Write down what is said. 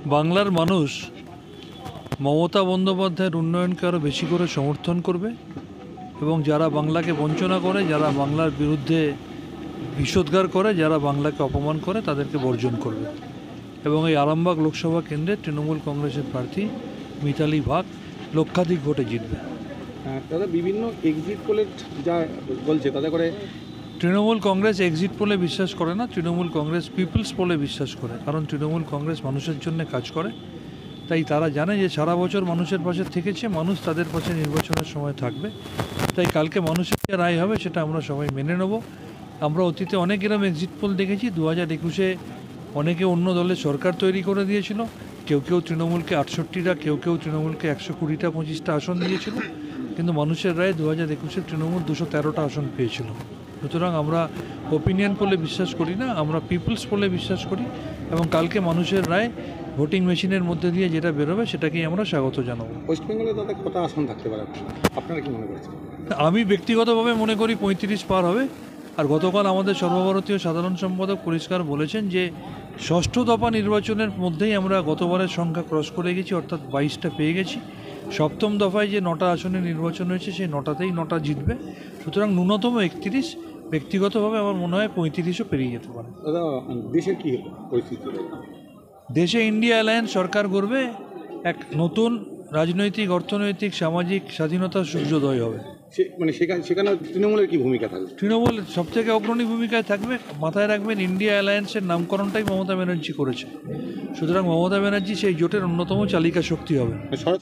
বাংলার মানুষ মমতা বন্দ্যোপাধ্যায়ের উন্নয়নকে আরও বেশি করে সমর্থন করবে এবং যারা বাংলাকে বঞ্চনা করে, যারা বাংলার বিরুদ্ধে বিষোদ্গার করে, যারা বাংলাকে অপমান করে তাদেরকে বর্জন করবে। এবং এই আরামবাগ লোকসভা কেন্দ্রে তৃণমূল কংগ্রেসের প্রার্থী মিতালি বাগ লক্ষাধিক ভোটে জিতবে। দাদা, বিভিন্ন এক্সিট পোলে যা বলছে তাতে করে তৃণমূল কংগ্রেস এক্সিট পোলে বিশ্বাস করে না, তৃণমূল কংগ্রেস পিপলস পোলে বিশ্বাস করে। কারণ তৃণমূল কংগ্রেস মানুষের জন্য কাজ করে, তাই তারা জানে যে সারা বছর মানুষের পাশে থেকেছে, মানুষ তাদের পাশে নির্বাচনের সময় থাকবে। তাই কালকে মানুষের যে রায় হবে সেটা আমরা সবাই মেনে নেব। আমরা অতীতে অনেক এরকম এক্সিট পোল দেখেছি। 2021-এ অনেকে অন্য দলের সরকার তৈরি করে দিয়েছিল, কেউ কেউ তৃণমূলকে 68টা, কেউ কেউ তৃণমূলকে 120টা 25টা আসন দিয়েছিল, কিন্তু মানুষের রায়ে 2021-এ তৃণমূল 213টা আসন পেয়েছিল। সুতরাং আমরা ওপিনিয়ন পোলে বিশ্বাস করি না, আমরা পিপলস পোলে বিশ্বাস করি এবং কালকে মানুষের রায় ভোটিং মেশিনের মধ্যে দিয়ে যেটা বেরোবে সেটাকেই আমরা স্বাগত জানাবো। ওয়েস্ট বেঙ্গলে দাদা কত আসন থাকতে পারে আপনারা কি মনে করছেন? আমি ব্যক্তিগতভাবে মনে করি 35 পার হবে। আর গতকাল আমাদের সর্বভারতীয় সাধারণ সম্পাদক পরিষ্কার বলেছেন যে ষষ্ঠ দফা নির্বাচনের মধ্যেই আমরা গতবারের সংখ্যা ক্রস করে গেছি, অর্থাৎ 22টা পেয়ে গেছি। সপ্তম দফায় যে 9টা আসনে নির্বাচন হয়েছে সেই 9টাতেই 9টা জিতবে। সুতরাং ন্যূনতম 31, ব্যক্তিগতভাবে আমার মনে হয় 35ও পেরিয়ে যেতে পারে। দাদা, দেশের কি পরিস্থিতি? দেশে ইন্ডিয়া অ্যালায়েন্স সরকার গড়বে, এক নতুন রাজনৈতিক, অর্থনৈতিক, সামাজিক স্বাধীনতার সূর্যোদয় হবে। সেখানে তৃণমূলের কি ভূমিকা থাকবে? তৃণমূল সবথেকে অগ্রণী ভূমিকায় থাকবে। মাথায় রাখবেন, ইন্ডিয়া অ্যালায়েন্সের নামকরণটাই মমতা ব্যানার্জি করেছে। সুতরাং মমতা ব্যানার্জি সেই জোটের অন্যতম চালিকা শক্তি হবে।